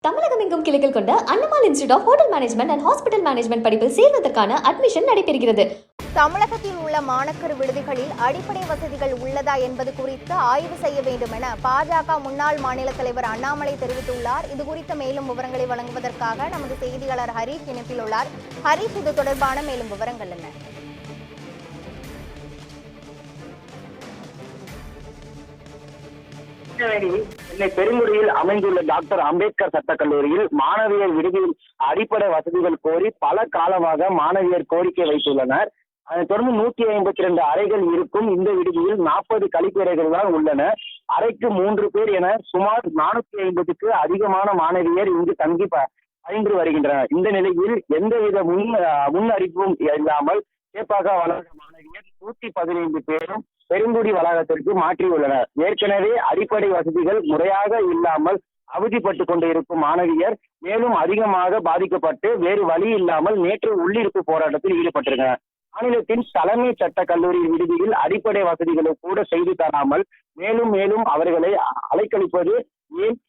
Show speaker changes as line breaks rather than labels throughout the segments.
தமிழகம் எங்கும் கிளைகள் கொண்ட Annamalai institute of hotel management and hospital management படிப்பில் சேர்வதற்கான அட்மிஷன் நடைபெறுகிறது.
தமிழகத்தில் உள்ள மாணக்கர் விடுதிகளில் அடிப்படை வசதிகள் உள்ளதா என்பது குறித்து ஆய்வு செய்ய வேண்டும் என பாஜக முன்னாள் மாநில தலைவர் அண்ணாமலை தெரிவித்துள்ளார். இதுகுறித்த மேலும் விவரங்களை வழங்குவதற்காக நமது செய்தியாளர் ஹரீஷ் இணைப்பில் உள்ளார். ஹரீஷ், இது தொடர்பான மேலும் விவரங்கள் என்ன?
சென்னை பெருங்குடியில் அமைந்துள்ள டாக்டர் அம்பேத்கர் சட்டக் கல்லூரியில் மாணவியர் விடுதியில் அடிப்படை வசதிகள் கோரி பல காலமாக மாணவியர் கோரிக்கை வைத்துள்ளனர். அதைத் தொடர்ந்து 152 அறைகள் இருக்கும் இந்த விடுதியில் 40 கழிப்பறைகள் தான் உள்ளன. அறைக்கு 3 பேர் என சுமார் 450க்கு அதிகமான மாணவியர் இங்கு தங்கி பயின்று வருகின்றனர். இந்த நிலையில் எந்தவித முன் அறிவிப்பும் இல்லாமல் சேப்பாக வளர்ந்த மாணவியர் 115 பேரும் பெருங்குடி வளாகத்திற்கு மாற்றியுள்ளனர். ஏற்கனவே அடிப்படை வசதிகள் முறையாக இல்லாமல் அவதிப்பட்டு கொண்டு இருக்கும் மாணவியர் மேலும் அதிகமாக பாதிக்கப்பட்டு வேறு வழி இல்லாமல் நேற்று உள்ளிருப்பு போராட்டத்தில் ஈடுபட்டிருந்தனர். மாநிலத்தின் தலைமை சட்ட கல்லூரி விடுதியில் அடிப்படை வசதிகளை கூட செய்து தராமல் மேலும் மேலும் அவர்களை அலைக்கழிப்பது ஏன்,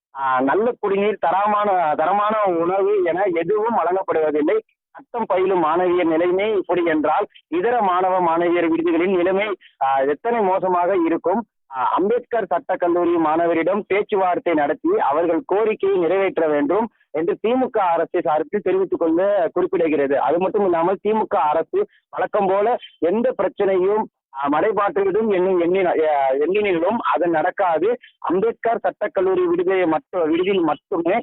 நல்ல குடிநீர், தரமான உணவு என எதுவும் வழங்கப்படுவதில்லை. சட்டம் பயிலும் மாணவியர் நிலைமை இப்படி என்றால் இதர மாணவியர் விடுதிகளின் நிலைமை எத்தனை மோசமாக இருக்கும்? அம்பேத்கர் சட்ட கல்லூரி மாணவரிடம் பேச்சுவார்த்தை நடத்தி அவர்கள் கோரிக்கையை நிறைவேற்ற வேண்டும் என்று திமுக அரசு சார்பில் தெரிவித்துக் கொண்டு குறிப்பிடுகிறது. அது மட்டும் இல்லாமல் திமுக அரசு வழக்கம் போல எந்த பிரச்சனையும் மடைபாற்றுவதும் எண்ணினிலும் அது நடக்காது. அம்பேத்கர் சட்டக் கல்லூரி விடுதியில் மட்டுமே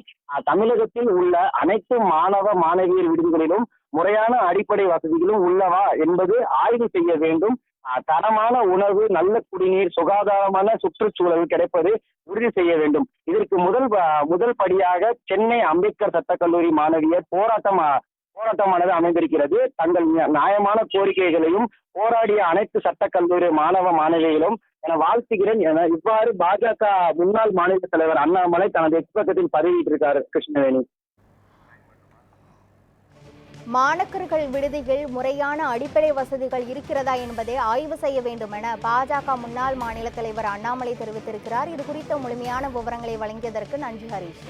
தமிழகத்தில் உள்ள அனைத்து மாணவியர் விடுதிகளிலும் முறையான அடிப்படை வசதிகளும் உள்ளவா என்பது ஆய்வு செய்ய வேண்டும். தரமான உணவு, நல்ல குடிநீர், சுகாதாரமான சுற்றுச்சூழல் கிடைப்பது உறுதி செய்ய வேண்டும். இதற்கு முதல் படியாக சென்னை அம்பேத்கர் சட்டக் கல்லூரி மாணவியர் போராட்டமானது அமைந்திருக்கிறது. தங்கள் நியாயமான கோரிக்கைகளையும் போராடிய அனைத்து சட்டக் கல்லூரி மாணவிகளும் என வாழ்த்துகிறேன் என இவ்வாறு பாஜக முன்னாள் மாநில தலைவர் அண்ணாமலை தனது எக்ஸ்பக்கத்தில் பதிவிட்டிருக்காரு. கிருஷ்ணவேணி,
மாணக்கர்கள் விடுதிகள் முறையான அடிப்படை வசதிகள் இருக்கிறதா என்பதை ஆய்வு செய்ய வேண்டும் என பாஜக முன்னாள் மாநில தலைவர் அண்ணாமலை தெரிவித்திருக்கிறார். இது குறித்த முழுமையான விவரங்களை வழங்கியதற்கு நன்றி ஹரீஷ்.